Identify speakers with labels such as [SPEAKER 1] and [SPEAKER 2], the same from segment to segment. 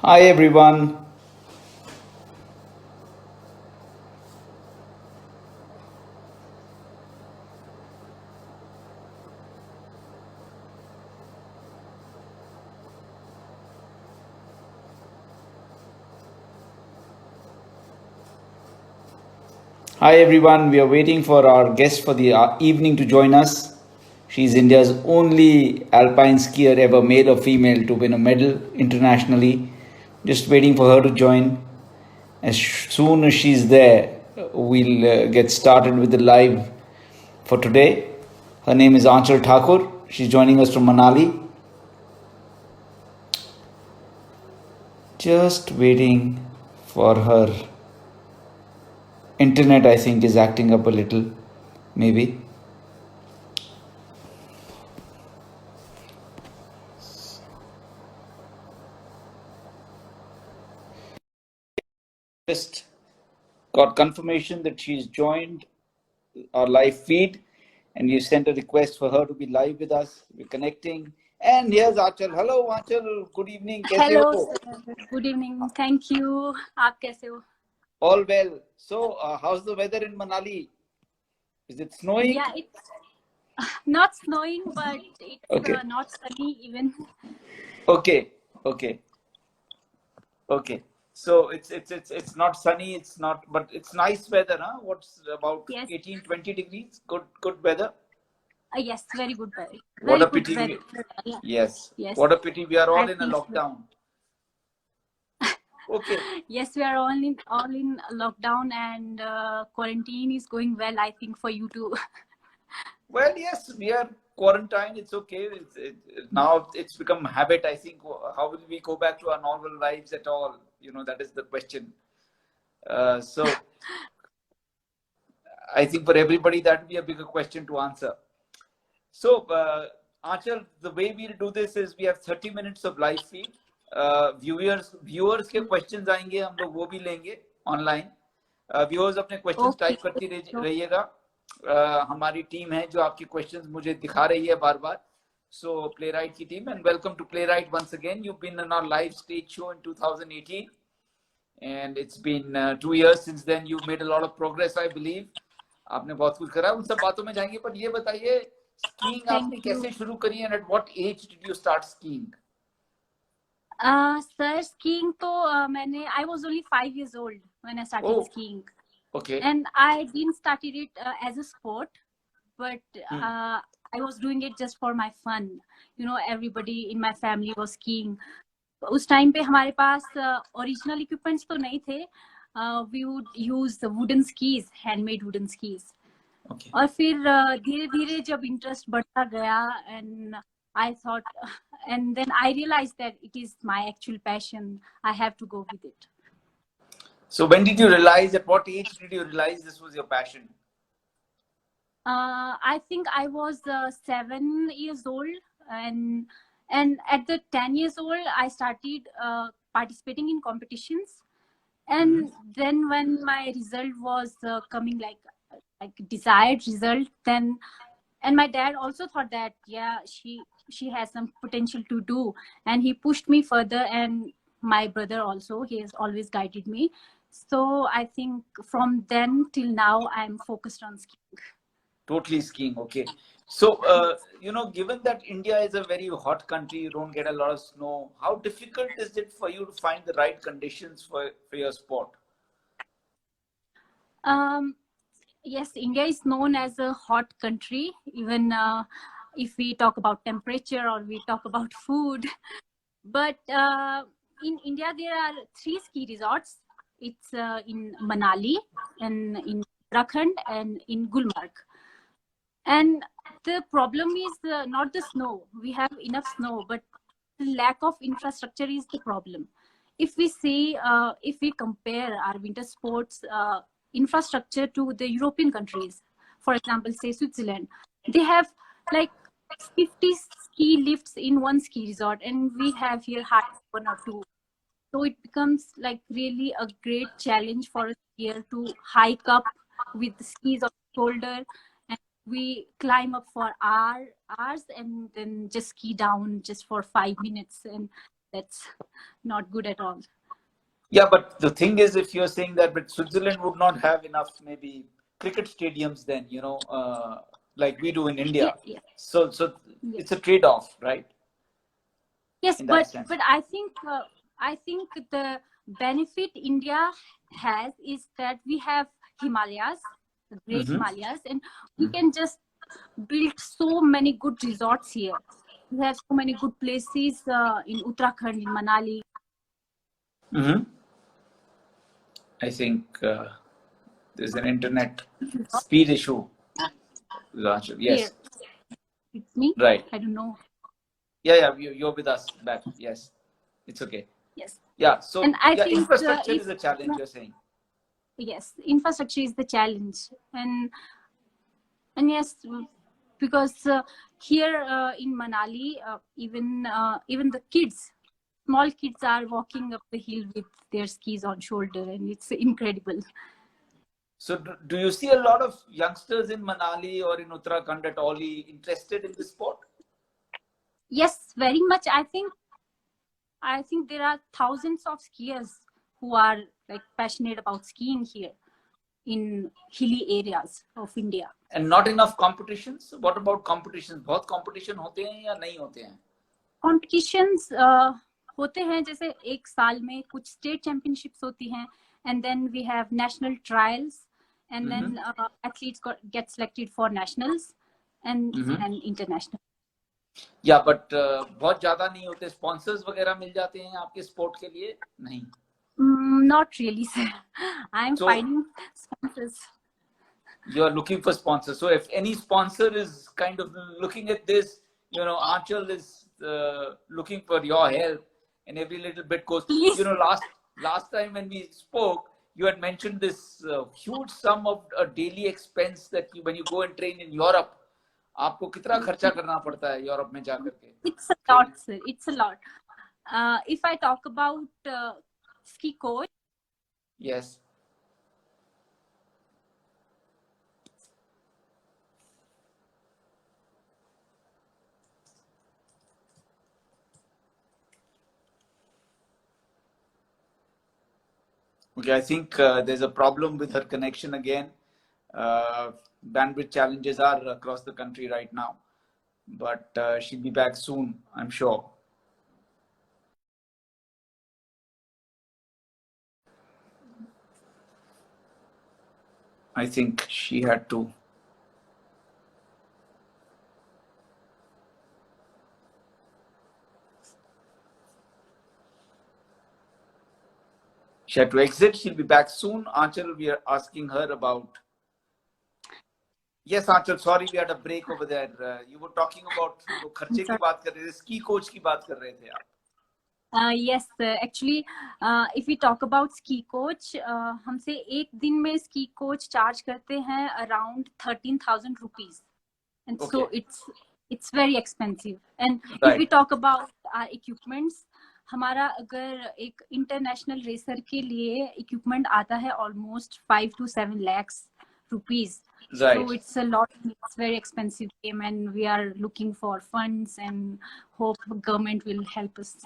[SPEAKER 1] Hi everyone. Hi everyone. We are waiting for our guest for the evening to join us. She's India's only alpine skier ever, male or female, to win a medal internationally. Just waiting for her to join. As soon as she's there, we'll get started with the live for today. Her name is Anchal Thakur. She's joining us from Manali. Just waiting for her. Internet, I think, is acting up a little, maybe. Just got confirmation that she's joined our live feed, and you sent a request for her to be live with us. We're connecting. And here's Achal. Hello, Achal. Good evening. Kaise
[SPEAKER 2] hello
[SPEAKER 1] ho?
[SPEAKER 2] Sir, good evening. Thank you. आप कैसे हो?
[SPEAKER 1] All well. So, how's the weather in Manali? Is it snowing?
[SPEAKER 2] या it's not snowing but it's
[SPEAKER 1] Okay.
[SPEAKER 2] Not Sunny even.
[SPEAKER 1] Okay. Okay. Okay. So it's not sunny. It's not, but it's nice weather, huh? What's about
[SPEAKER 2] yes
[SPEAKER 1] 18-20 degrees? Good weather.
[SPEAKER 2] Yes, very good,
[SPEAKER 1] What
[SPEAKER 2] very
[SPEAKER 1] a
[SPEAKER 2] good
[SPEAKER 1] pity.
[SPEAKER 2] Weather.
[SPEAKER 1] Yes.
[SPEAKER 2] Yes,
[SPEAKER 1] What a pity. We are
[SPEAKER 2] I
[SPEAKER 1] all in a
[SPEAKER 2] feel
[SPEAKER 1] lockdown. Okay.
[SPEAKER 2] yes, we are all in lockdown and quarantine is going well, I think, for you too.
[SPEAKER 1] Well, yes, we are quarantined. It's okay. Now it's become habit. I think. How will we go back to our normal lives at all? That is the question. So I think for everybody that will be a bigger question to answer. So, Achal, the way we'll do this is we have 30 minutes of live feed. Viewers के questions आएंगे, हम लोग वो भी लेंगे online. Viewers अपने questions
[SPEAKER 2] okay,
[SPEAKER 1] type करती रहिएगा. हमारी टीम है जो आपकी questions मुझे दिखा रही है बार बार. So, Playwright की team, and welcome to Playwright once again. You've been in our live stage show in 2018, and it's been 2 years since then. You've made a lot of progress, I believe. आपने बहुत कुछ करा, उन सब बातों में जाएंगे, पर ये बताइए स्कीइंग आपने
[SPEAKER 2] थैंक यू।
[SPEAKER 1] कैसे शुरू करी and at what age did you start skiing?
[SPEAKER 2] Sir, skiing तो मैंने I was only 5 years old when I started
[SPEAKER 1] oh,
[SPEAKER 2] skiing,
[SPEAKER 1] okay.
[SPEAKER 2] and I didn't started it as a sport, but I was doing it just for my fun. Everybody in my family was skiing. उस time पे हमारे पास original equipments तो नहीं थे. We would use wooden skis, handmade wooden skis.
[SPEAKER 1] Okay.
[SPEAKER 2] और फिर धीरे धीरे जब इंटरेस्ट बढ़ता गया, and I thought, and then I realise that it is my actual passion. I have to go with it.
[SPEAKER 1] So when did you realize, at what age did you realize this was your passion?
[SPEAKER 2] I think I was 7 years old, and at the 10 years old, I started participating in competitions. And then when my result was coming like desired result, then and my dad also thought that yeah, she has some potential to do, and he pushed me further. And my brother also, he has always guided me. So I think from then till now, I'm focused on skiing.
[SPEAKER 1] Totally skiing, okay. So, given that India is a very hot country, you don't get a lot of snow. How difficult is it for you to find the right conditions for your sport?
[SPEAKER 2] Um, yes, India is known as a hot country, even if we talk about temperature or we talk about food. But in India, there are 3 ski resorts. It's in Manali, and in Uttarakhand, and in Gulmarg. And the problem is not the snow. We have enough snow, but the lack of infrastructure is the problem. If we see, if we compare our winter sports infrastructure to the European countries, for example, say Switzerland, they have like 50 ski lifts in one ski resort, and we have here hardly one or two. So it becomes like really a great challenge for us here to hike up with the skis on the shoulder, and we climb up for hours and then just ski down just for 5 minutes. And That's not good at all.
[SPEAKER 1] Yeah, but the thing is, if you're saying that, but Switzerland would not have enough maybe cricket stadiums, then like we do in
[SPEAKER 2] Yeah,
[SPEAKER 1] India.
[SPEAKER 2] yeah,
[SPEAKER 1] So
[SPEAKER 2] yeah.
[SPEAKER 1] it's a trade-off, right?
[SPEAKER 2] Yes,
[SPEAKER 1] In that
[SPEAKER 2] but
[SPEAKER 1] sense.
[SPEAKER 2] I think the benefit India has is that we have Himalayas, the Great
[SPEAKER 1] Mm-hmm.
[SPEAKER 2] Himalayas, and we can just build so many good resorts here. We have so many good places in Uttarakhand, in Manali.
[SPEAKER 1] Mm-hmm. I think there's an internet speed issue.
[SPEAKER 2] Here,
[SPEAKER 1] Yes,
[SPEAKER 2] it's me.
[SPEAKER 1] right.
[SPEAKER 2] I don't know.
[SPEAKER 1] Yeah, you're with us back. Yes, it's okay.
[SPEAKER 2] Yes,
[SPEAKER 1] Yeah,
[SPEAKER 2] and
[SPEAKER 1] so
[SPEAKER 2] I
[SPEAKER 1] yeah,
[SPEAKER 2] think
[SPEAKER 1] infrastructure
[SPEAKER 2] if
[SPEAKER 1] is a challenge, you're saying.
[SPEAKER 2] yes, infrastructure is the challenge, and yes, because here in Manali, even the kids, small kids are walking up the hill with their skis on shoulder, and it's incredible.
[SPEAKER 1] So do you see a lot of youngsters in Manali or in Uttarakhand at all interested in this sport?
[SPEAKER 2] Yes, very much. I think there are thousands of skiers who are like passionate about skiing here in hilly areas of India.
[SPEAKER 1] And not enough competitions? What about competitions? बहुत competition होते हैं या नहीं होते हैं?
[SPEAKER 2] Competitions होते हैं, जैसे एक साल में कुछ स्टेट चैंपियनशिप्स होती हैं, and then we have national trials, and then athletes get selected for nationals and international.
[SPEAKER 1] या बट बहुत ज्यादा नहीं होते, स्पॉन्सर्स वगैरह मिल जाते हैं आपके स्पोर्ट के लिए? नहीं.
[SPEAKER 2] Not really, sir. I'm
[SPEAKER 1] So
[SPEAKER 2] finding sponsors.
[SPEAKER 1] you are looking for sponsors. So if any sponsor is kind of looking at this, Aanchal is looking for your help, and every little bit goes.
[SPEAKER 2] Please.
[SPEAKER 1] Last time when we spoke, you had mentioned this huge sum of a daily expense that when you go and train in Europe, आपको कितना खर्चा करना पड़ता है Europe में जाकर के?
[SPEAKER 2] It's a lot, sir. It's a lot. If I talk about ski coach.
[SPEAKER 1] Yes. Okay, I think there's a problem with her connection again. Bandwidth challenges are across the country right now, but she'll be back soon, I'm sure. I think she had to. She had to exit. She'll be back soon. Aanchal, we are asking her about. Yes, Aanchal, sorry, we had a break over there. You were talking about खर्चे की बात कर रहे थे, ski coach की बात कर रहे थे आप.
[SPEAKER 2] Yes, actually, if we talk about ski coach, हमसे एक दिन में ski coach charge करते हैं around 13,000 rupees, and
[SPEAKER 1] Okay.
[SPEAKER 2] so it's very expensive. And
[SPEAKER 1] Right.
[SPEAKER 2] if we talk about our equipments, हमारा अगर एक international racer के लिए equipment आता है almost 5 to 7 lakhs rupees.
[SPEAKER 1] Right.
[SPEAKER 2] So it's a lot. It's very expensive game, and we are looking for funds and hope government will help us.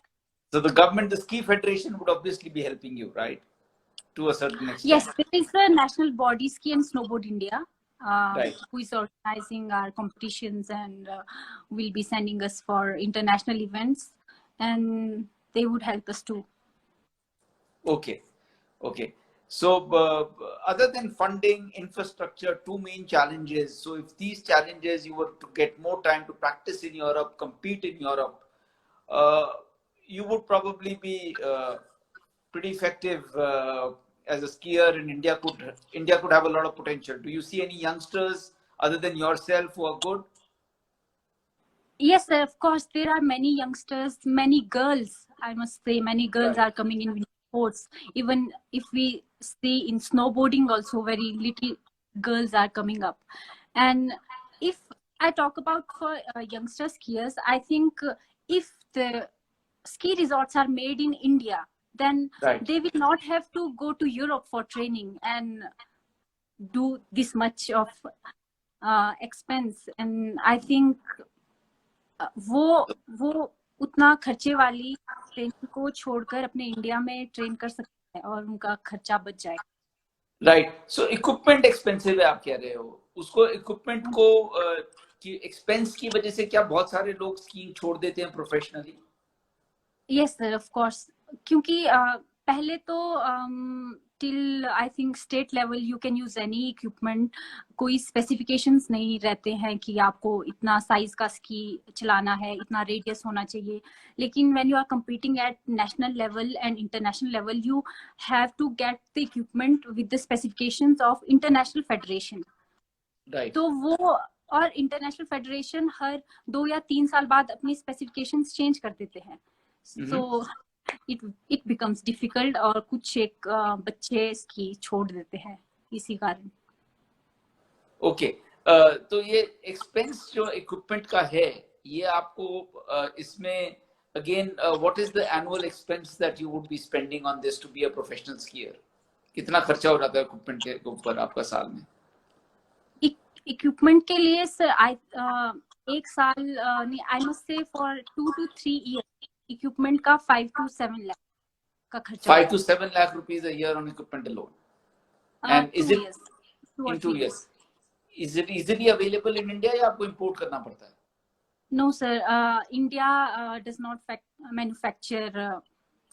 [SPEAKER 1] So the government, the ski federation would obviously be helping you, right? To a certain extent.
[SPEAKER 2] Yes, there is the National Body Ski and Snowboard India,
[SPEAKER 1] Right.
[SPEAKER 2] who is organizing our competitions and will be sending us for international events, and they would help us too.
[SPEAKER 1] Okay. So other than funding, infrastructure, two main challenges. So if these challenges, you were to get more time to practice in Europe, compete in Europe, you would probably be pretty effective as a skier, and India could have a lot of potential. Do you see any youngsters other than yourself who are good?
[SPEAKER 2] Yes, of course, there are many youngsters, many girls, I must say, many girls
[SPEAKER 1] Right.
[SPEAKER 2] are coming in with sports. Even if we see in snowboarding also, very little girls are coming up. And if I talk about for youngster skiers, I think if the ski resorts are made in India, then
[SPEAKER 1] Right.
[SPEAKER 2] they will not have to go to Europe for training and do this much of expense. And I think वो उतना खर्चे वाली training को छोड़कर अपने India में train कर सकते हैं और उनका खर्चा बच जाएगा।
[SPEAKER 1] राइट, सो इक्विपमेंट एक्सपेंसिव है आप कह रहे हो, उसको इक्विपमेंट को की एक्सपेंस की वजह से क्या बहुत सारे लोग स्कीइंग छोड़ देते हैं professionally?
[SPEAKER 2] Yes sir, of course, क्योंकि पहले तो till I think state level you can use any equipment, कोई स्पेसिफिकेशंस नहीं रहते हैं कि आपको इतना साइज का स्की चलाना है, इतना रेडियस होना चाहिए। लेकिन when you are competing at national level and international level, you have to get the equipment with the specifications of international federation.
[SPEAKER 1] Right,
[SPEAKER 2] तो वो, और इंटरनेशनल फेडरेशन हर 2 या 3 साल बाद अपनी स्पेसिफिकेशंस चेंज कर देते हैं। सो इट बिकम्स डिफिकल्ट, और कुछ एक बच्चे इसकी छोड़ देते हैं इसी कारण।
[SPEAKER 1] ओके। तो ये एक्सपेंस जो इक्विपमेंट का है, ये आपको इसमें again what is the annual expense that you would be spending on this to be a professional skier? कितना खर्चा हो जाता है इक्विपमेंट के ऊपर आपका साल में?
[SPEAKER 2] इक्विपमेंट के लिए सर एक साल I must say for 2 to 3 year equipment का 5 to 7 लाख का खर्चा
[SPEAKER 1] 5 to 7 lakh rupees a year on equipment alone. And is it in 2 years? Is it easily available in India या आपको import करना पड़ता है?
[SPEAKER 2] No sir, India does not manufacture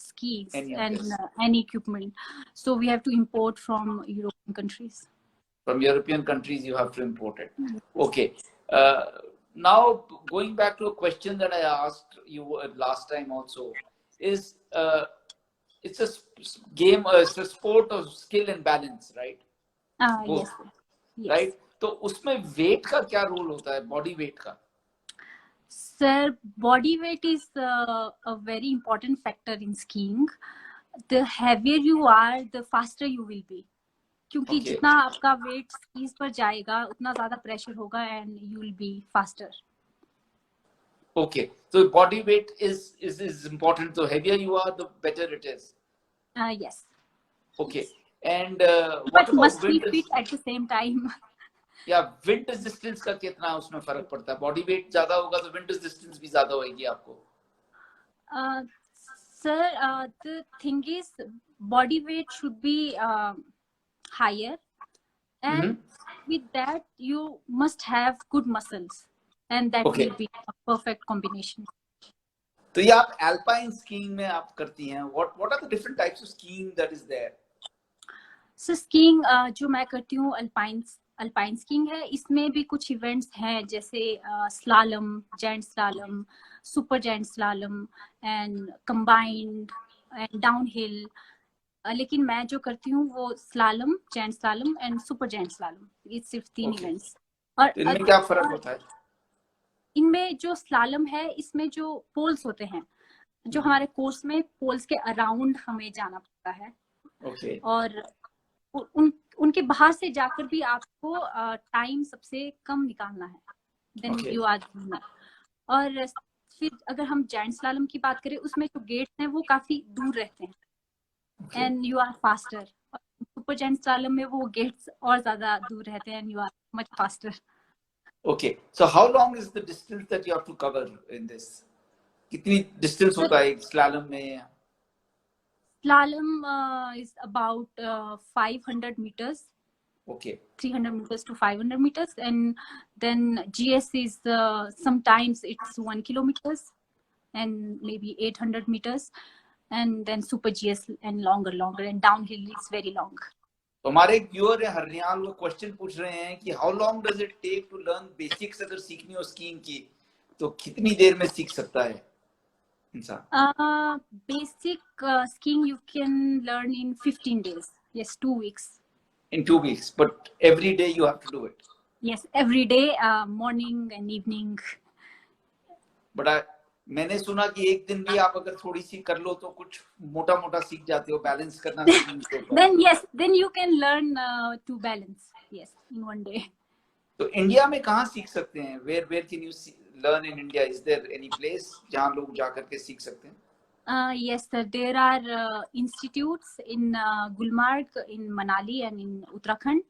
[SPEAKER 2] skis and any equipment, so we have to import from European countries.
[SPEAKER 1] From European countries you have to import it. Okay. Now going back to a question that I asked you last time also, is it's a game, it's a sport of skill and balance, right?
[SPEAKER 2] Yes, yes.
[SPEAKER 1] Right? तो उसमें weight का क्या role होता है, body weight का?
[SPEAKER 2] Sir, body weight is a very important factor in skiing. The heavier you are, the faster you will be. क्योंकि जितना आपका वेट स्कीज पर जाएगा उतना ज्यादा प्रेशर होगा and you will be faster.
[SPEAKER 1] Okay, so body weight is important. So heavier you are, the better it is.
[SPEAKER 2] Yes.
[SPEAKER 1] Okay, and what
[SPEAKER 2] but
[SPEAKER 1] about
[SPEAKER 2] must
[SPEAKER 1] wind
[SPEAKER 2] be fit at the same time.
[SPEAKER 1] या wind resistance का कितना उसमें फर्क पड़ता है? Body weight ज्यादा होगा तो wind resistance भी ज्यादा होगी आपको?
[SPEAKER 2] Sir, the thing is body weight should be higher, and with that you must have good muscles, and that will be a perfect combination.
[SPEAKER 1] तो ये आप alpine skiing में आप करती हैं, what are the different types of skiing that is there?
[SPEAKER 2] So skiing जो मैं करती हूँ अल्पाइन स्कीइंग है, इसमें भी कुछ इवेंट्स हैं जैसे slalom, giant slalom, super giant slalom and combined and downhill. लेकिन मैं जो करती हूँ वो slalom, giant slalom and super giant slalom, ये सिर्फ 3 इवेंट्स। और
[SPEAKER 1] इनमें क्या फर्क होता है?
[SPEAKER 2] इनमें जो स्लालम है, इसमें जो पोल्स होते हैं, जो हमारे कोर्स में पोल्स के अराउंड हमें जाना पड़ता है। और उनके बाहर से जाकर भी आपको टाइम सबसे कम निकालना है, देन यू आर। और फिर अगर हम जेंट स्लालम की बात करें, उसमें जो गेट्स हैं वो काफी दूर रहते हैं and you are faster. Super giant slalom में वो गेट्स और ज्यादा दूर रहते हैं and you are much faster.
[SPEAKER 1] Okay, so how long is the distance that you have to cover in this? कितनी distance होता है slalom में?
[SPEAKER 2] Slalom is about 500 meters.
[SPEAKER 1] Okay.
[SPEAKER 2] 300 meters to 500 meters, and then GS is sometimes it's 1 kilometers and maybe 800 meters, and then super GS and longer, and downhill is very long.
[SPEAKER 1] तो हमारे एक viewer है हरनियाल, वो question पूछ रहे हैं कि how long does it take to learn basics? अगर सीखनी हो स्कीइंग की तो कितनी देर में सीख सकता है इंसान?
[SPEAKER 2] Basic skiing you can learn in 15 days. Yes, 2 weeks.
[SPEAKER 1] In 2 weeks, but every day you have to do it.
[SPEAKER 2] Yes, every day, morning and evening.
[SPEAKER 1] But मैंने सुना कि एक दिन भी आप अगर थोड़ी सी कर लो तो कुछ मोटा मोटा सीख जाते हो, बैलेंस करना सीख।
[SPEAKER 2] Then yes, then you can learn to balance. Yes, in 1 day.
[SPEAKER 1] तो इंडिया में कहाँ सीख सकते हैं? Where can you learn in India? Is there any place जहाँ लोग जाकर के सीख सकते हैं?
[SPEAKER 2] Yes sir, there are institutes in Gulmarg, in Manali and in Uttarakhand.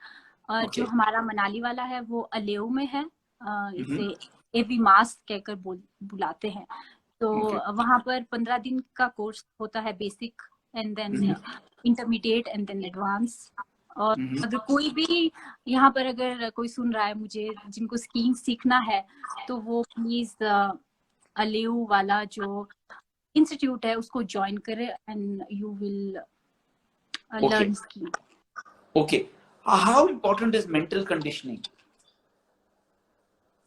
[SPEAKER 2] जो हमारा मनाली वाला है वो अलेऊ में है, इसे एवी मास कहकर बुलाते हैं। तो
[SPEAKER 1] Okay.
[SPEAKER 2] वहाँ पर 15 दिन का कोर्स होता है, basic and then intermediate and then advance. और अगर कोई भी यहाँ पर अगर कोई सुन रहा है मुझे, जिनको स्कीइंग सीखना है, तो वो प्लीज अलेउ वाला जो इंस्टीट्यूट है उसको ज्वाइन करे and you will
[SPEAKER 1] Okay.
[SPEAKER 2] learn skiing.
[SPEAKER 1] Okay. How important is mental conditioning?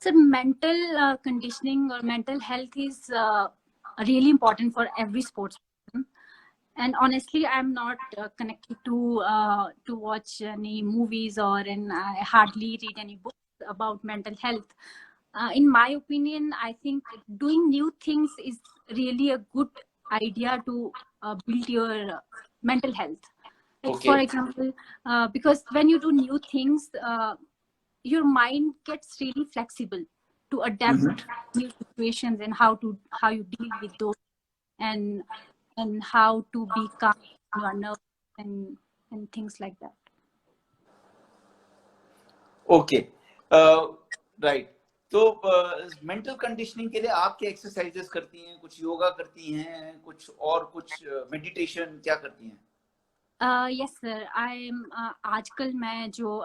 [SPEAKER 2] So mental conditioning or mental health is really important for every sportsman. And honestly, I'm not connected to watch any movies, or and I hardly read any books about mental health. In my opinion, I think doing new things is really a good idea to build your mental health. Like for
[SPEAKER 1] Okay.
[SPEAKER 2] example, because when you do new things, your mind gets really flexible to adapt new situations and how you deal with those, and how to be calm in your nerves and things like that.
[SPEAKER 1] Okay. Right. तो mental conditioning के लिए आप क्या exercises करती हैं? कुछ योगा करती हैं, कुछ और कुछ मेडिटेशन क्या करती हैं?
[SPEAKER 2] यस सर, आजकल मैं जो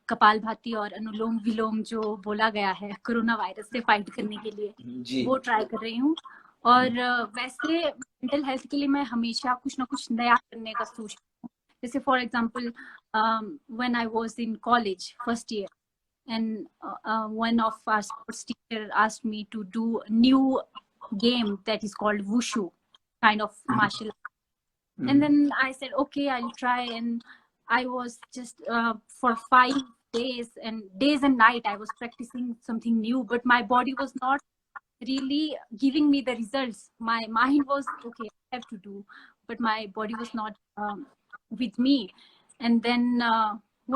[SPEAKER 2] कपालभाति और अनुलोम विलोम जो बोला गया है कोरोना वायरस से फाइट करने के लिए,
[SPEAKER 1] जी।
[SPEAKER 2] वो ट्राई कर रही हूँ। और वैसे मेंटल हेल्थ के लिए मैं हमेशा कुछ ना कुछ नया करने का सोचती हूँ। जैसे for example, when I was in college first year, and one of our sports teacher asked me to do a new game that is called wushu, kind of martial art. And then I said, okay, I'll try. And I was just for 5 days and night I was practicing something new, but my body was not really giving me the results. My mind was okay, I have to do, but my body was not with me. And then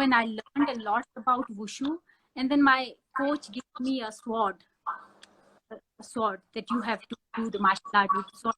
[SPEAKER 2] when I learned a lot about wushu, and then my coach gave me a sword that you have to do the martial art with sword.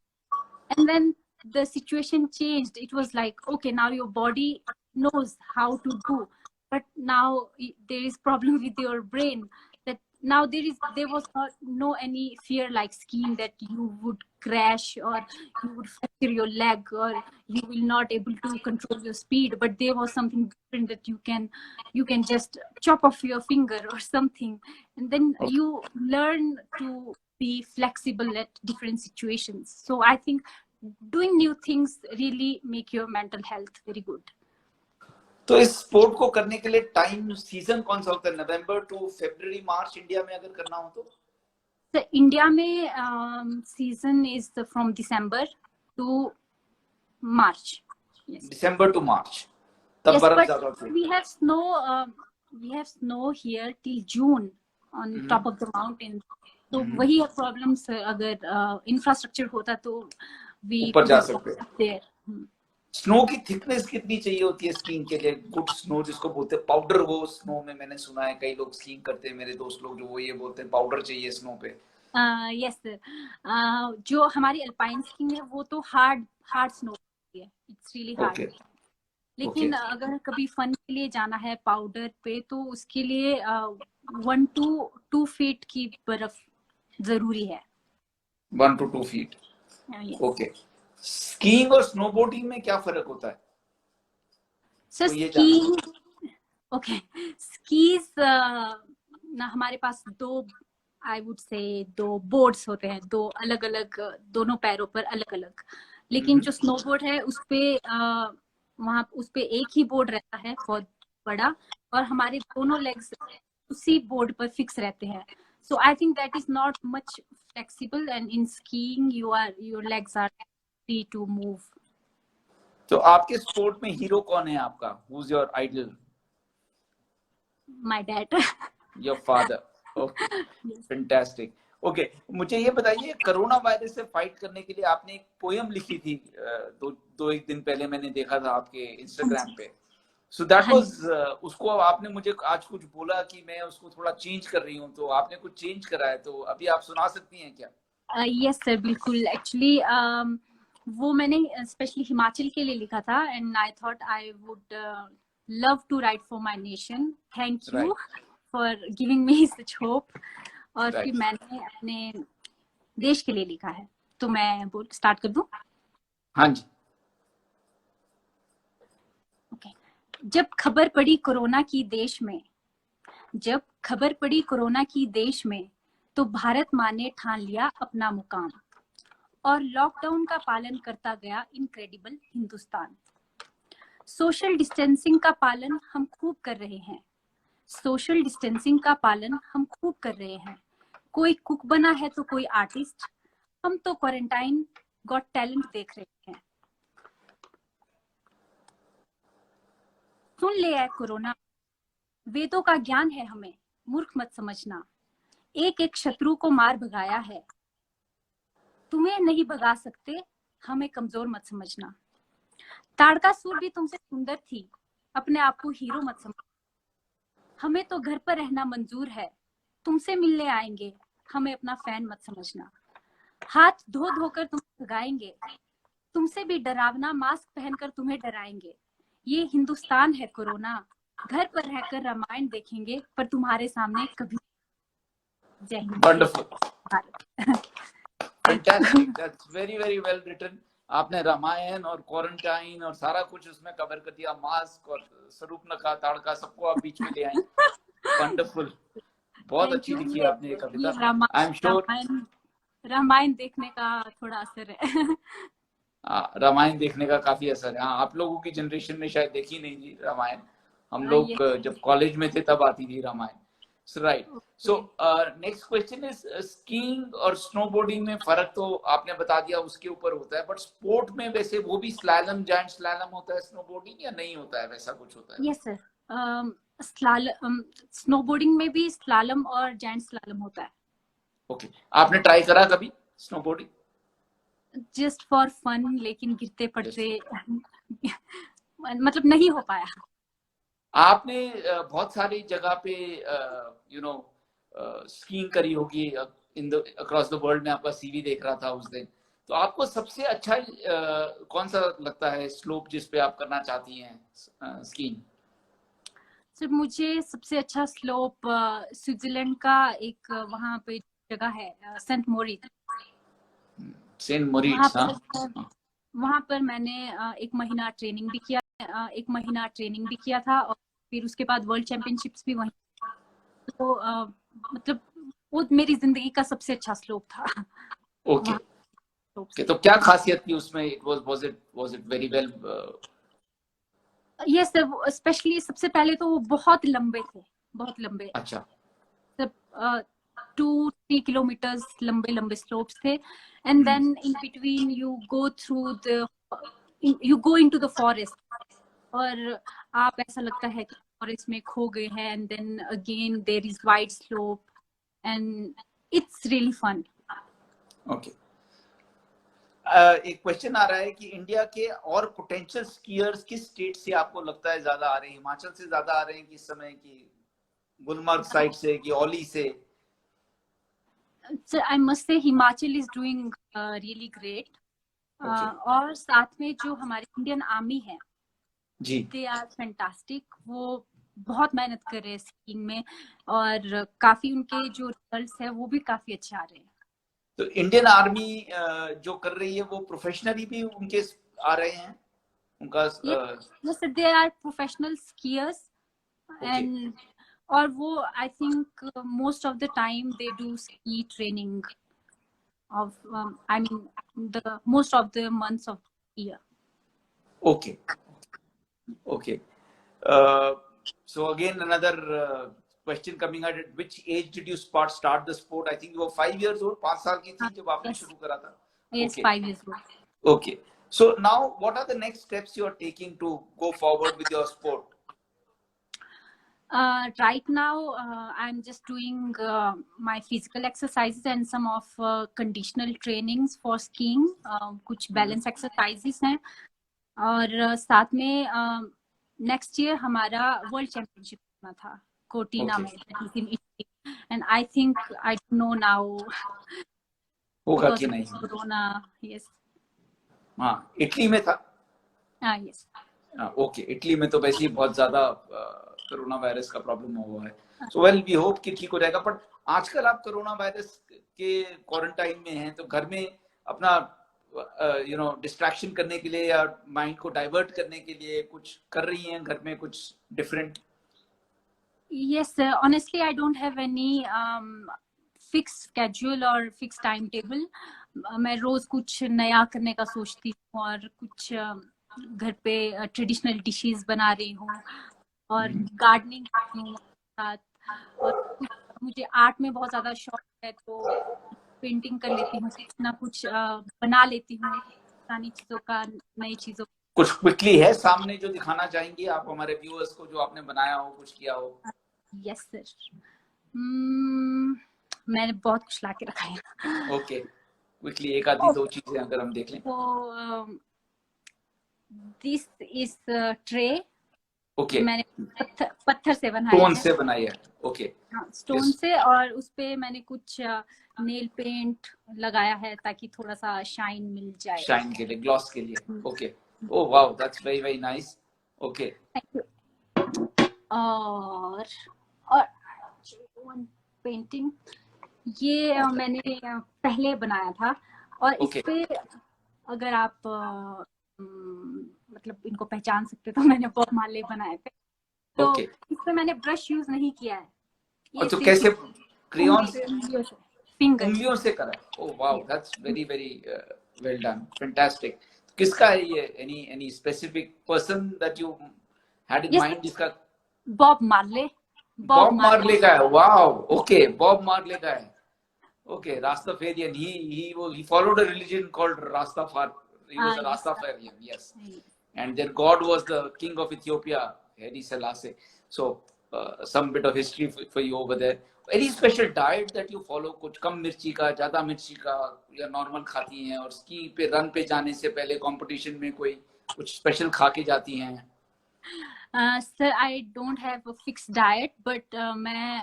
[SPEAKER 2] And then the situation changed. It was like, okay, now your body knows how to do, but now there is problem with your brain, that now there was no any fear like skiing, that you would crash or you would fracture your leg or you will not able to control your speed. But there was something different, that you can just chop off your finger or something, and then you learn to be flexible at different situations. So I think doing new things really make your mental health very good.
[SPEAKER 1] तो इस sport को करने के लिए time season कौन सा होता है? नवंबर टू फरवरी मार्च इंडिया में अगर करना हो तो
[SPEAKER 2] इंडिया में season is from December to March.
[SPEAKER 1] December to March, तब बर्फ ज्यादा होती है.
[SPEAKER 2] We have snow here till June on top of the mountain. तो वही प्रॉब्लम्स, अगर इंफ्रास्ट्रक्चर होता तो वी
[SPEAKER 1] ऊपर जा सकते
[SPEAKER 2] हैं.
[SPEAKER 1] स्नो की थिकनेस कितनी चाहिए होती है स्कीइंग के लिए? गुड स्नो जिसको बोलते हैं, पाउडर वो स्नो में मैंने सुना है कई लोग स्कीइंग करते हैं, मेरे दोस्त लोग जो वो ये बोलते हैं पाउडर चाहिए स्नो पे.
[SPEAKER 2] यस सर, जो हमारी अल्पाइन स्कीइंग है वो तो हार्ड स्नो होती है, इट्स रियली हार्ड. लेकिन अगर कभी फन के लिए जाना है पाउडर पे, तो उसके लिए 1 to 2 फीट की बर्फ जरूरी है.
[SPEAKER 1] 1 to 2 feet. ओके. स्कीइंग और स्नोबोर्डिंग में क्या फर्क होता है?
[SPEAKER 2] सर स्कीइंग, ओके, स्कीज ना हमारे पास आई वुड से दो बोर्ड्स होते हैं, दो अलग अलग, दोनों पैरों पर अलग अलग. लेकिन जो स्नोबोर्ड है उस पे एक ही बोर्ड रहता है बहुत बड़ा, और हमारे दोनों लेग्स उसी बोर्ड पर फिक्स रहते हैं. So I think that is not much flexible, and in skiing your legs are free to move.
[SPEAKER 1] तो आपके स्पोर्ट में हीरो कौन है आपका? Who's your idol?
[SPEAKER 2] My dad.
[SPEAKER 1] Your father. Okay. Yes. Fantastic. Okay. मुझे ये बताइए, कोरोना वायरस से फाइट करने के लिए आपने एक पोयम लिखी थी, एक दिन पहले मैंने देखा था आपके इंस्टाग्राम पे. So that was उसको आपने मुझे आज कुछ बोला कि मैं उसको थोड़ा चेंज कर रही हूँ, तो आपने कुछ चेंज करा है, तो अभी आप सुना सकती हैं क्या?
[SPEAKER 2] यस सर, बिल्कुल. एक्चुअली वो मैंने स्पेशली हिमाचल के लिए लिखा था, and I thought I would love to write for my nation. Thank you for giving me such hope. और फिर मैंने अपने देश के लिए लिखा है। तो मैं स्टार्ट कर दूं?
[SPEAKER 1] हाँ जी।
[SPEAKER 2] ओके। जब खबर पड़ी कोरोना की देश में, जब खबर पड़ी कोरोना की देश में, तो भारत माँ ने ठान लिया अपना मुकाम और लॉकडाउन का पालन करता गया इनक्रेडिबल हिंदुस्तान। सोशल डिस्टेंसिंग का पालन हम खूब कर रहे हैं, सोशल डिस्टेंसिंग का पालन हम खूब कर रहे हैं। कोई कुक बना है तो कोई आर्टिस्ट, हम तो क्वारंटाइन गॉट टैलेंट देख रहे हैं। सुन ले है कोरोना, वेदों का ज्ञान है हमें, मूर्ख मत समझना। एक एक शत्रु को मार भगाया है, तुम्हें नहीं भगा सकते, हमें कमजोर मत समझना। ताड़कासुर भी तुमसे सुंदर थी, अपने आप को हीरो मत समझना। हमें तो घर पर रहना मंजूर है, तुमसे मिलने आएंगे, हमें अपना फैन मत समझना। हाथ धो धोकर तुम्हें भगाएंगे, तुमसे भी डरावना मास्क पहनकर तुम्हें डराएंगे। ये हिंदुस्तान है कोरोना, घर पर रहकर रामायण देखेंगे, पर तुम्हारे सामने कभी। जय हिंद।
[SPEAKER 1] Wonderful, fantastic, that's very very well written. आपने रामायण और क्वारंटाइन और सारा कुछ उसमें कवर कर दिया, मास्क और स्वरूपनखा, ताड़का, सबको आप बीच में ले आई। वंडरफुल, बहुत अच्छी लिखी आपने ये कविता। आई एम श्योर
[SPEAKER 2] रामायण देखने का थोड़ा असर है।
[SPEAKER 1] रामायण देखने का काफी असर है। हाँ, आप लोगों की जनरेशन ने शायद देखी नहीं थी रामायण, हम लोग जब कॉलेज में थे तब आती थी Ramayana. Right. So next question is, skiing और स्नोबोर्डिंग में फर्क तो आपने बता दिया, उसके ऊपर होता है, बट स्पोर्ट में वैसे वो भी स्लैलम, जायंट स्लैलम होता है स्नोबोर्डिंग, या नहीं होता है, वैसा कुछ होता है?
[SPEAKER 2] यस सर, स्नोबोर्डिंग में भी स्लालम और जायंट स्लालम होता है।
[SPEAKER 1] ओके, आपने ट्राई करा कभी स्नोबोर्डिंग?
[SPEAKER 2] जस्ट फॉर फन, लेकिन गिरते पड़ते मतलब नहीं हो पाया।
[SPEAKER 1] आपने बहुत सारी जगह पे यू नो स्कीइंग करी होगी in the across the world में, आपका सीवी देख रहा था उस दिन, तो आपको सबसे अच्छा कौन सा लगता है स्लोप जिस पे आप करना चाहती हैं स्कीइंग?
[SPEAKER 2] सर मुझे सबसे अच्छा स्लोप स्विट्जरलैंड का एक वहाँ पे जगह है, सेंट मोरिट।
[SPEAKER 1] सेंट मोरिट्स, हाँ।
[SPEAKER 2] वहाँ पर मैंने एक महीना ट्रेनिंग भी किया था, और फिर उसके बाद वर्ल्ड चैंपियनशिप्स भी वहीं। तो मतलब वो मेरी जिंदगी का सबसे अच्छा स्लोप था।
[SPEAKER 1] ओके, तो क्या खासियत थी उसमें? was it very well?
[SPEAKER 2] Yes sir, specially सबसे पहले तो वो बहुत लंबे थे, बहुत लंबे।
[SPEAKER 1] अच्छा।
[SPEAKER 2] सब 2-3 किलोमीटर्स लंबे लंबे स्लोप्स थे, and then in between you go into the forest, और आप ऐसा लगता है कि फॉरेस्ट में खो गए हैं, and then again there is wide slope, and it's really fun.
[SPEAKER 1] Okay, एक क्वेश्चन आ रहा है कि इंडिया के और पोटेंशियल स्कीयर्स किस स्टेट से आपको लगता है ज्यादा आ रहे हैं? हिमाचल से ज्यादा आ रहे हैं कि इस समय, की गुलमर्ग साइड से, कि ओली से?
[SPEAKER 2] So I must say Himachal is doing really great. और साथ में जो हमारी इंडियन आर्मी है
[SPEAKER 1] जी,
[SPEAKER 2] दे आर फैंटास्टिक। वो बहुत मेहनत कर रहे हैं स्कीइंग में, और काफी उनके जो रिजल्ट्स है वो भी काफी अच्छे आ रहे हैं।
[SPEAKER 1] तो इंडियन आर्मी जो कर रही है वो प्रोफेशनली भी उनके आ रहे हैं उनका?
[SPEAKER 2] Yes sir, they are professional skiers, and और वो I think most of the time they do ski training of I mean the most of the months of the year.
[SPEAKER 1] Okay. So again another question coming at it, which age did you start the sport? I think you were 5 years old, 5 साल की थी जब आपने शुरू करा था?
[SPEAKER 2] Yes, 5 years old.
[SPEAKER 1] Okay, so now what are the next steps you are taking to go forward with your sport?
[SPEAKER 2] Right now I'm just doing my physical exercises and some of conditional trainings for skiing, कुछ balance exercises हैं, और साथ में next year हमारा world championship होना था कोटीना में, in Italy, and I think I don't know now
[SPEAKER 1] होगा कि नहीं?
[SPEAKER 2] कोरोना। yes,
[SPEAKER 1] हाँ, इटली में था।
[SPEAKER 2] yes.
[SPEAKER 1] ओके, इटली में तो वैसे ही बहुत ज्यादा कोरोना वायरस का प्रॉब्लम हुआ है, सो वेल वी होप कि ठीक हो जाएगा। बट आजकल आप कोरोना वायरस के क्वारंटाइन में हैं, तो घर में अपना डिस्ट्रैक्शन करने के लिए या माइंड को डाइवर्ट करने के लिए कुछ कर रही हैं घर में, कुछ different?
[SPEAKER 2] Yes, honestly, I don't have any fixed schedule or fixed timetable. मैं रोज कुछ नया करने का सोचती हूँ और कुछ घर पे ट्रेडिशनल डिशेस बना रही हूँ और गार्डनिंग करती हूँ साथ, और कुछ मुझे आर्ट में बहुत ज्यादा शौक है, तो पेंटिंग कर लेती हूँ, कुछ ना कुछ बना लेती हूँ पुरानी चीजों का, नई चीजों।
[SPEAKER 1] कुछ क्विकली है सामने जो दिखाना चाहेंगी आप हमारे व्यूअर्स को, जो आपने बनाया हो, कुछ किया हो?
[SPEAKER 2] यस सर, मैंने बहुत कुछ ला के रखा है।
[SPEAKER 1] ओके, क्विकली एक आधी दो चीजें अगर हम देख लें।
[SPEAKER 2] तो दिस इज ट्रे,
[SPEAKER 1] ओके,
[SPEAKER 2] मैंने पत्थर से बनाया
[SPEAKER 1] स्टोन
[SPEAKER 2] है।
[SPEAKER 1] से बनाई है। ओके,
[SPEAKER 2] स्टोन से, और उसपे मैंने कुछ नेल पेंट लगाया है ताकि थोड़ा सा शाइन मिल जाए,
[SPEAKER 1] शाइन के लिए, ग्लॉस के लिए। Okay, oh wow, that's very very nice. Okay,
[SPEAKER 2] और पेंटिंग ये मैंने पहले बनाया था, और
[SPEAKER 1] ओके,
[SPEAKER 2] इस पे अगर आप मतलब इनको पहचान सकते, तो मैंने बॉब मार्ले बनाए थे, तो
[SPEAKER 1] ओके।
[SPEAKER 2] इस पे मैंने ब्रश यूज नहीं किया है,
[SPEAKER 1] और
[SPEAKER 2] ये
[SPEAKER 1] तो
[SPEAKER 2] सिर्फ
[SPEAKER 1] कैसे, क्रेयॉन
[SPEAKER 2] उंगलियों से, फिंगर्स।
[SPEAKER 1] उंगलियों से करा? Oh wow, that's very very well done, fantastic. किसका है ये? Any specific person that you had in
[SPEAKER 2] yes,
[SPEAKER 1] mind जिसका?
[SPEAKER 2] Bob Marley, Bob
[SPEAKER 1] Bob
[SPEAKER 2] Marley.
[SPEAKER 1] Marley का है? वाओ, ओके, बॉब मार्ले का है। Okay, Rastafarian. He followed a religion called Rastafar. He was a
[SPEAKER 2] Yes.
[SPEAKER 1] Rastafarian, yes. And their god was the king of Ethiopia, Haile Selassie. So some bit of history for you over there. Any special diet that you follow? कुछ कम मिर्ची का, ज्यादा मिर्ची का, या normal खाती हैं? और स्की पे रन पे जाने से पहले कंपटीशन में कोई कुछ स्पेशल खा के जाती हैं?
[SPEAKER 2] Sir, I don't have a fix diet, but मैं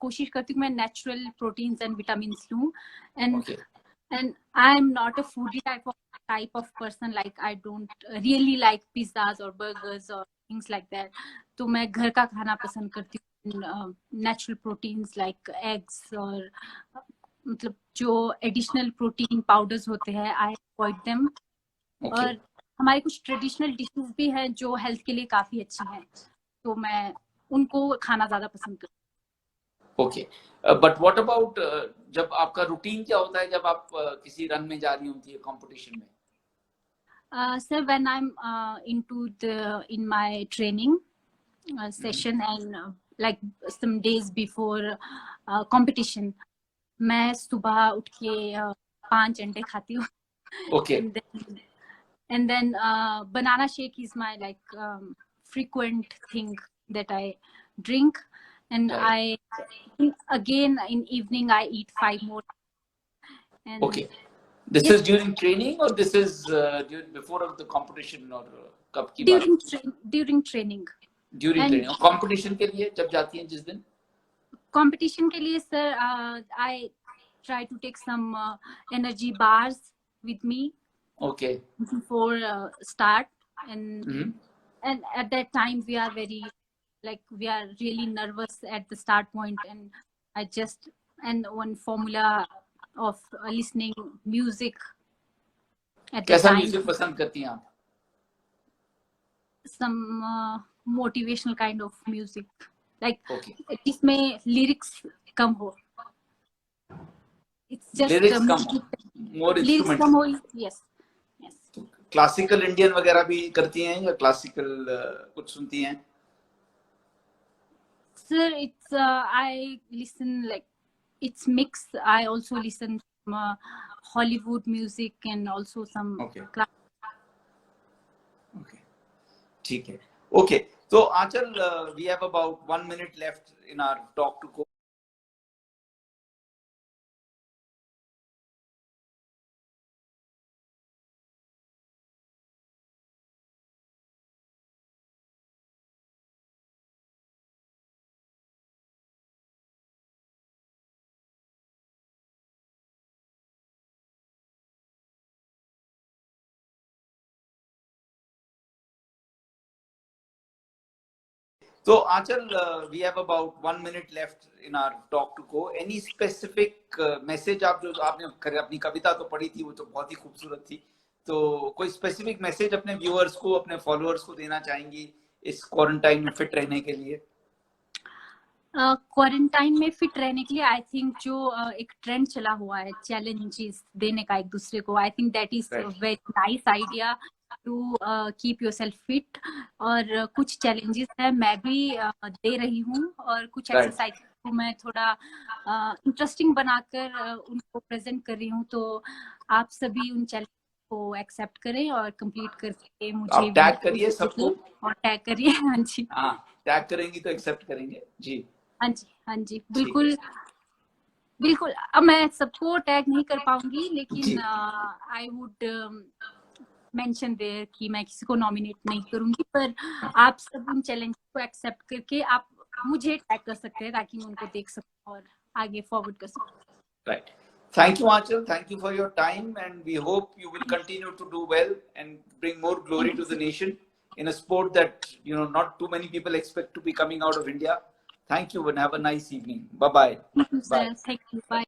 [SPEAKER 2] कोशिश करती हूँ मैं नेचुरल प्रोटीन्स एंड विटामिन्स लूँ, and
[SPEAKER 1] Okay,
[SPEAKER 2] and I'm not a foodie type of person, like I don't really like pizzas or burgers or things like that, तो मैं घर का खाना पसंद करती हूँ, नेचुरल प्रोटीन्स लाइक एग्स, और मतलब जो एडिशनल प्रोटीन पाउडर्स होते हैं आई अवॉइड देम,
[SPEAKER 1] okay,
[SPEAKER 2] और हमारी कुछ ट्रेडिशनल डिशेस भी हैं जो हेल्थ के लिए काफी अच्छी हैं, तो मैं उनको खाना ज्यादा पसंद करती
[SPEAKER 1] ओके। बट व्हाट अबाउट, जब आपका रूटीन क्या होता है जब आप किसी रन में जा रही होती है कंपटीशन में?
[SPEAKER 2] हूँ। Sir, when I am in my training session, and like some days before competition, मैं सुबह उठ के 5 अंडे खाती हूँ,
[SPEAKER 1] okay,
[SPEAKER 2] and then banana shake is my like frequent thing that I drink, and
[SPEAKER 1] right,
[SPEAKER 2] again in evening I eat 5 more, and
[SPEAKER 1] okay. This
[SPEAKER 2] yes,
[SPEAKER 1] is during training और this is before of the competition, और कब की बात?
[SPEAKER 2] during training,
[SPEAKER 1] during
[SPEAKER 2] and
[SPEAKER 1] training. और competition के लिए जब जाती हैं जिस दिन?
[SPEAKER 2] competition के लिए sir, I try to take some energy bars with me
[SPEAKER 1] okay,
[SPEAKER 2] before start, and
[SPEAKER 1] hmm,
[SPEAKER 2] and at that time we are very, like we are really nervous at the start point, and I just, and one formula of listening music at the
[SPEAKER 1] कैसा
[SPEAKER 2] time,
[SPEAKER 1] music पसंद करती हैं आप?
[SPEAKER 2] some motivational kind of music, like
[SPEAKER 1] okay,
[SPEAKER 2] जिसमें lyrics कम हो, it's just
[SPEAKER 1] lyrics कम, more
[SPEAKER 2] lyrics
[SPEAKER 1] instrument.
[SPEAKER 2] कम हो, yes, yes.
[SPEAKER 1] क्लासिकल इंडियन वगैरह भी करती हैं या क्लासिकल कुछ सुनती हैं?
[SPEAKER 2] Sir, it's I listen, like it's mix. I also listen some Hollywood music and also some
[SPEAKER 1] okay, okay, ठीक है। ओके, तो Aanchal, we have about 1 minute left in our talk to So Achal, we have about 1 minute left in our talk to go. Any specific message आप जो आपने अपनी कविता तो पढ़ी थी, वो तो बहुत ही खूबसूरत थी. तो कोई स्पेसिफिक मैसेज अपने व्यूअर्स को, अपने फॉलोअर्स को देना चाहेंगी इस क्वारंटाइन में फिट रहने के लिए?
[SPEAKER 2] क्वारंटाइन में फिट रहने के लिए आई थिंक जो एक ट्रेंड चला हुआ है चैलेंजेस देने का एक दूसरे को, I think that is very nice idea to keep yourself fit. और कुछ चैलेंजेस है मैं भी दे रही हूँ, और कुछ एक्सरसाइज को मैं थोड़ा इंटरेस्टिंग बनाकर उनको प्रेजेंट कर रही हूँ. तो आप सभी उन चैलेंज को एक्सेप्ट करें और कंप्लीट करके मुझे
[SPEAKER 1] टैग करिए सबको
[SPEAKER 2] और टैग करिए. हाँ जी,
[SPEAKER 1] हाँ, टैग करेंगी तो एक्सेप्ट करेंगे जी.
[SPEAKER 2] हाँ जी, हाँ जी, बिल्कुल बिल्कुल. अब मैं सबको टैग नहीं कर पाऊंगी, लेकिन आई वुड मेंशन देयर कि मैं किसी को नॉमिनेट नहीं करूंगी, पर आप सब उन चैलेंज को एक्सेप्ट करके आप मुझे टैग कर सकते हैं ताकि मैं उनको देख सकूं और आगे फॉरवर्ड कर सकूं.
[SPEAKER 1] Right. Thank you, Achal. Thank you for your time, and we hope you will continue to do well and bring more glory to the nation in a sport that not too many people expect to be coming out of India. Thank you, and have a nice evening. Bye bye.
[SPEAKER 2] Thank you. Bye.